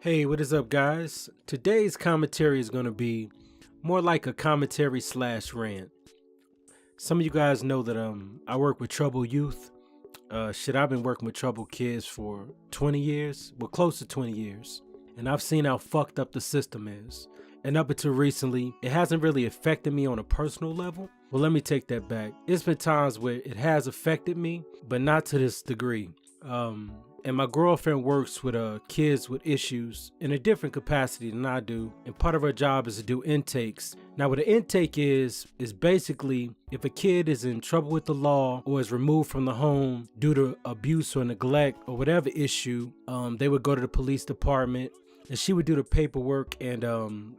Hey, what is up, guys? Today's commentary is going to be more like a commentary slash rant. Some of you guys know that I work with troubled youth. I've been working with troubled kids for 20 years, well, close to 20 years. And I've seen how fucked up the system is. And up until recently, it hasn't really affected me on a personal level. Well, let me take that back. It's been times where it has affected me, but not to this degree. And my girlfriend works with kids with issues in a different capacity than I do, and part of her job is to do intakes. Now, what an intake is basically if a kid is in trouble with the law or is removed from the home due to abuse or neglect or whatever issue, they would go to the police department, and she would do the paperwork and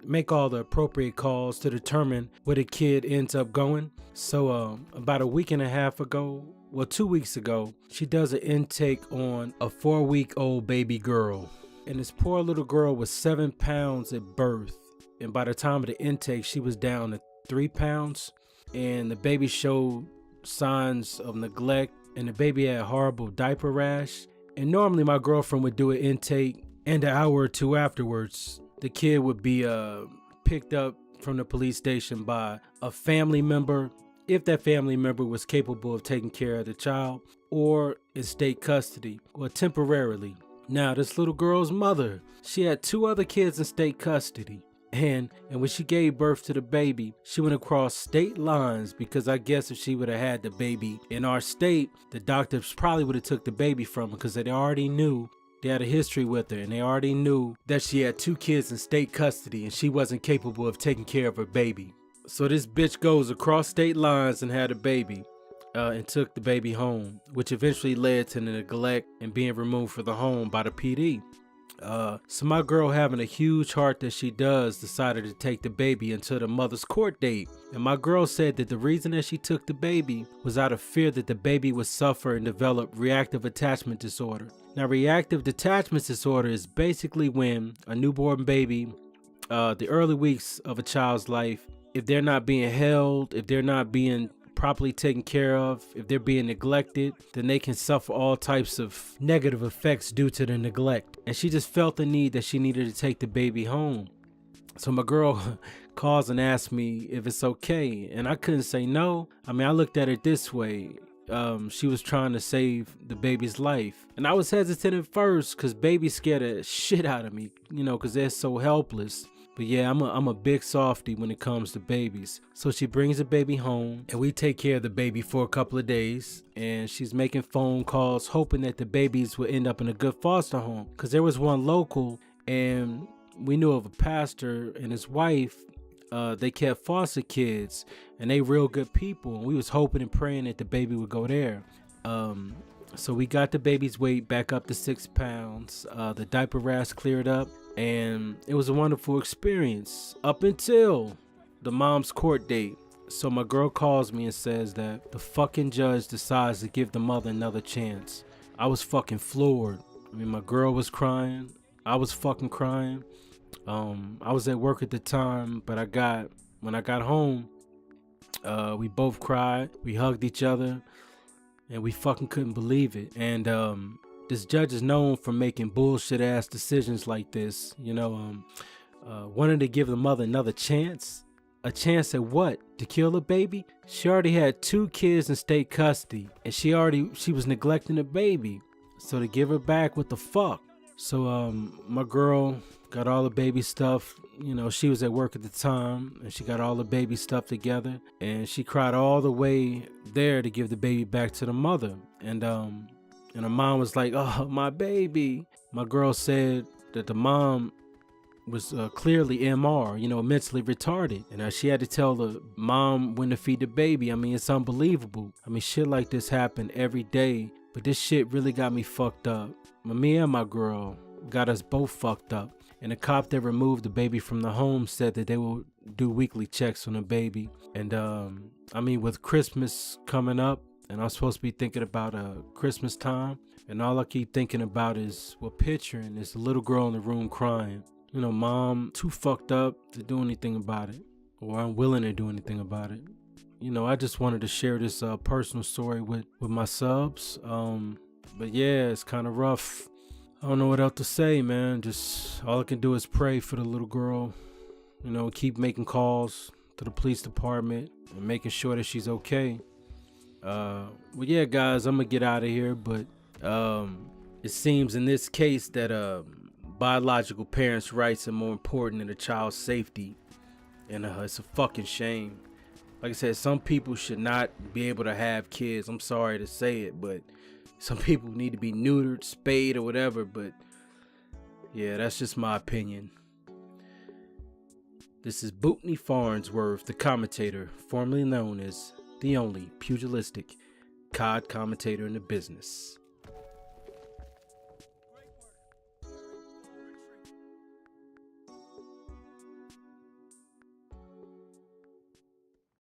make all the appropriate calls to determine where the kid ends up going. So about a week and a half ago, well, 2 weeks ago, she does an intake on a 4-week-old baby girl. And this poor little girl was 7 pounds at birth. And by the time of the intake, she was down to 3 pounds. And the baby showed signs of neglect. And the baby had horrible diaper rash. And normally my girlfriend would do an intake, and an hour or two afterwards, the kid would be picked up from the police station by a family member, if that family member was capable of taking care of the child, or in state custody, or temporarily. Now, this little girl's mother, she had 2 other kids in state custody. And when she gave birth to the baby, she went across state lines, because I guess if she would have had the baby in our state, the doctors probably would have took the baby from her, because they already knew they had a history with her, and they already knew that she had 2 kids in state custody and she wasn't capable of taking care of her baby. So this bitch goes across state lines and had a baby and took the baby home, which eventually led to the neglect and being removed from the home by the PD. So my girl, having a huge heart that she does, decided to take the baby until the mother's court date. And my girl said that the reason that she took the baby was out of fear that the baby would suffer and develop reactive attachment disorder. Now, reactive attachment disorder is basically when a newborn baby, the early weeks of a child's life, if they're not being held, if they're not being properly taken care of, if they're being neglected, then they can suffer all types of negative effects due to the neglect. And she just felt the need that she needed to take the baby home. So my girl calls and asks me if it's okay, and I couldn't say no. I mean, I looked at it this way. She was trying to save the baby's life. And I was hesitant at first because baby scared the shit out of me, because they're so helpless. But yeah, I'm a big softy when it comes to babies. So she brings the baby home, and we take care of the baby for a couple of days. And she's making phone calls, hoping that the babies will end up in a good foster home. Because there was one local, and we knew of a pastor and his wife. They kept foster kids, and they real good people. And we was hoping and praying that the baby would go there. So we got the baby's weight back up to 6 pounds. The diaper rash cleared up, and it was a wonderful experience up until the mom's court date. So my girl calls me and says that the fucking judge decides to give the mother another chance. I was fucking floored. I mean, my girl was crying. I was fucking crying. I was at work at the time, but when I got home, we both cried. We hugged each other. And we fucking couldn't believe it. And this judge is known for making bullshit ass decisions like this. Wanted to give the mother another chance. A chance at what? To kill the baby? She already had 2 kids in state custody, and she was neglecting the baby. So to give her back, what the fuck? So my girl got all the baby stuff. She was at work at the time, and she got all the baby stuff together, and she cried all the way there to give the baby back to the mother. And her mom was like, "Oh, my baby." My girl said that the mom was clearly MR, mentally retarded, and she had to tell the mom when to feed the baby. I mean, it's unbelievable. I mean, shit like this happened every day, but this shit really got me fucked up. Me and my girl got us both fucked up. And the cop that removed the baby from the home said that they will do weekly checks on the baby. And with Christmas coming up, and I'm supposed to be thinking about Christmas time, and all I keep thinking about is, picturing is the little girl in the room crying. Mom too fucked up to do anything about it, or unwilling to do anything about it. I just wanted to share this personal story with my subs. But yeah, it's kind of rough. I don't know what else to say, man. Just all I can do is pray for the little girl. Keep making calls to the police department and making sure that she's okay. Well, yeah, guys, I'm gonna get out of here, but it seems in this case that biological parents' rights are more important than a child's safety, and it's a fucking shame. Like I said, some people should not be able to have kids. I'm sorry to say it, but some people need to be neutered, spayed, or whatever. But yeah, that's just my opinion. This is Bootney Farnsworth, the commentator, formerly known as the only pugilistic COD commentator in the business.